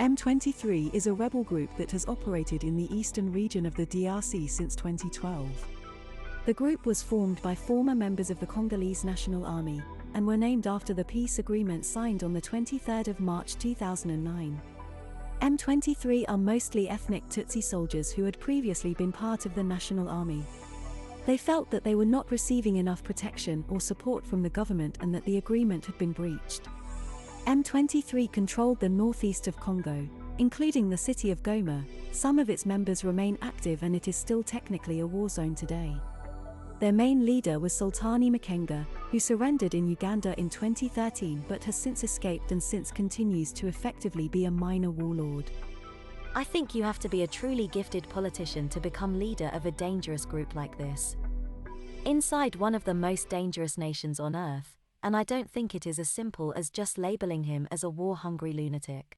M23 is a rebel group that has operated in the eastern region of the DRC since 2012. The group was formed by former members of the Congolese National Army, and were named after the peace agreement signed on the 23rd of March 2009. M23 are mostly ethnic Tutsi soldiers who had previously been part of the National Army. They felt that they were not receiving enough protection or support from the government and that the agreement had been breached. M23 controlled the northeast of Congo, including the city of Goma. Some of its members remain active and it is still technically a war zone today. Their main leader was Sultani Makenga, who surrendered in Uganda in 2013 but has since escaped and since continues to effectively be a minor warlord. I think you have to be a truly gifted politician to become leader of a dangerous group like this. Inside one of the most dangerous nations on earth, and I don't think it is as simple as just labeling him as a war-hungry lunatic.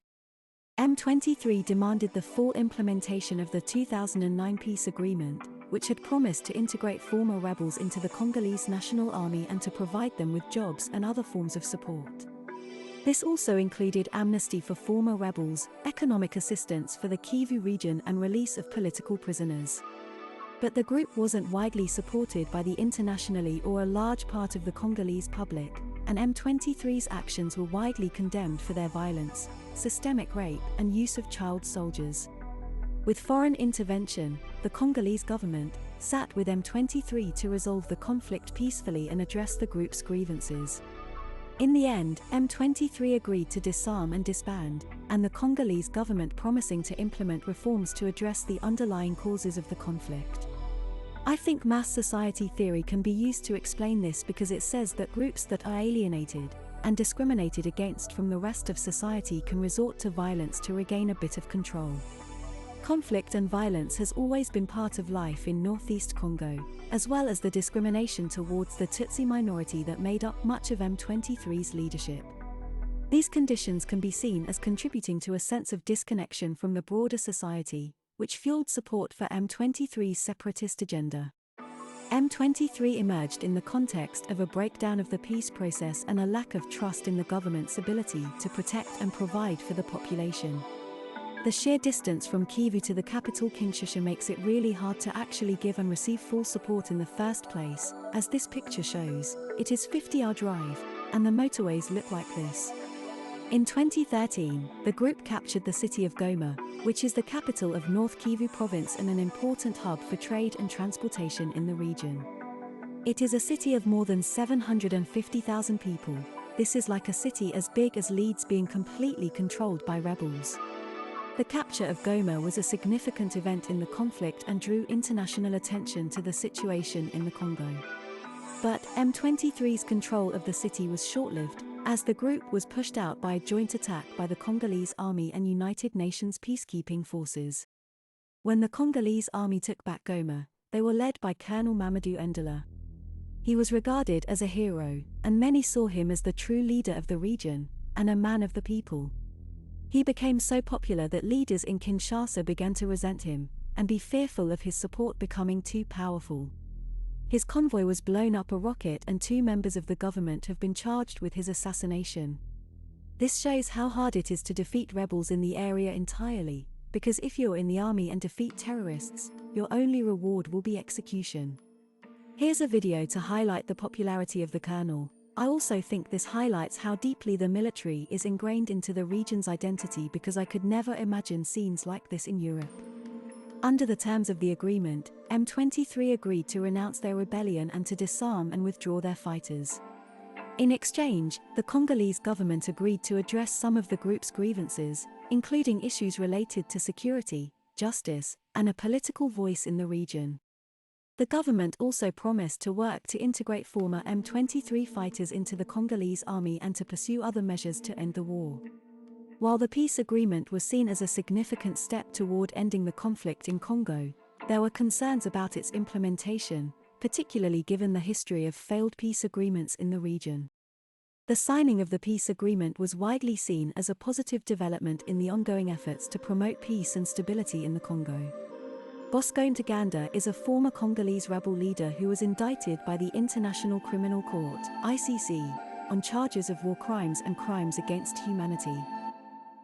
M23 demanded the full implementation of the 2009 peace agreement, which had promised to integrate former rebels into the Congolese National Army and to provide them with jobs and other forms of support. This also included amnesty for former rebels, economic assistance for the Kivu region and release of political prisoners. But the group wasn't widely supported by the internationally or a large part of the Congolese public, and M23's actions were widely condemned for their violence, systemic rape, and use of child soldiers. With foreign intervention, the Congolese government sat with M23 to resolve the conflict peacefully and address the group's grievances. In the end, M23 agreed to disarm and disband, and the Congolese government promising to implement reforms to address the underlying causes of the conflict. I think mass society theory can be used to explain this because it says that groups that are alienated and discriminated against from the rest of society can resort to violence to regain a bit of control. Conflict and violence has always been part of life in northeast Congo, as well as the discrimination towards the Tutsi minority that made up much of M23's leadership. These conditions can be seen as contributing to a sense of disconnection from the broader society, which fueled support for M23's separatist agenda. M23 emerged in the context of a breakdown of the peace process and a lack of trust in the government's ability to protect and provide for the population. The sheer distance from Kivu to the capital Kinshasa makes it really hard to actually give and receive full support in the first place. As this picture shows, it is a 50-hour drive, and the motorways look like this. In 2013, the group captured the city of Goma, which is the capital of North Kivu province and an important hub for trade and transportation in the region. It is a city of more than 750,000 people. This is like a city as big as Leeds being completely controlled by rebels. The capture of Goma was a significant event in the conflict and drew international attention to the situation in the Congo. But M23's control of the city was short-lived, as the group was pushed out by a joint attack by the Congolese Army and United Nations peacekeeping forces. When the Congolese Army took back Goma, they were led by Colonel Mamadou Ndola. He was regarded as a hero, and many saw him as the true leader of the region, and a man of the people. He became so popular that leaders in Kinshasa began to resent him, and be fearful of his support becoming too powerful. His convoy was blown up a rocket and 2 members of the government have been charged with his assassination. This shows how hard it is to defeat rebels in the area entirely, because if you're in the army and defeat terrorists, your only reward will be execution. Here's a video to highlight the popularity of the colonel. I also think this highlights how deeply the military is ingrained into the region's identity because I could never imagine scenes like this in Europe. Under the terms of the agreement, M23 agreed to renounce their rebellion and to disarm and withdraw their fighters. In exchange, the Congolese government agreed to address some of the group's grievances, including issues related to security, justice, and a political voice in the region. The government also promised to work to integrate former M23 fighters into the Congolese army and to pursue other measures to end the war. While the peace agreement was seen as a significant step toward ending the conflict in Congo, there were concerns about its implementation, particularly given the history of failed peace agreements in the region. The signing of the peace agreement was widely seen as a positive development in the ongoing efforts to promote peace and stability in the Congo. Bosco Ntaganda is a former Congolese rebel leader who was indicted by the International Criminal Court (ICC) on charges of war crimes and crimes against humanity.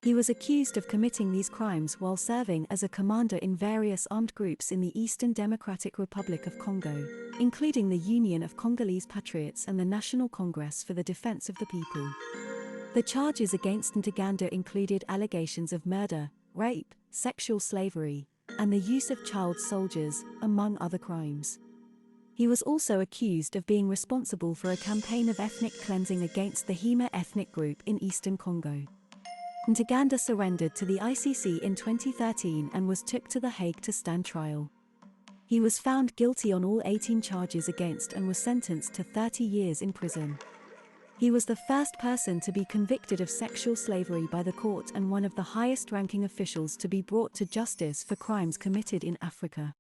He was accused of committing these crimes while serving as a commander in various armed groups in the Eastern Democratic Republic of Congo, including the Union of Congolese Patriots and the National Congress for the Defense of the People. The charges against Ntaganda included allegations of murder, rape, sexual slavery, and the use of child soldiers, among other crimes. He was also accused of being responsible for a campaign of ethnic cleansing against the Hema ethnic group in eastern Congo. Ntaganda surrendered to the ICC in 2013 and was took to The Hague to stand trial. He was found guilty on all 18 charges against and was sentenced to 30 years in prison. He was the first person to be convicted of sexual slavery by the court and one of the highest-ranking officials to be brought to justice for crimes committed in Africa.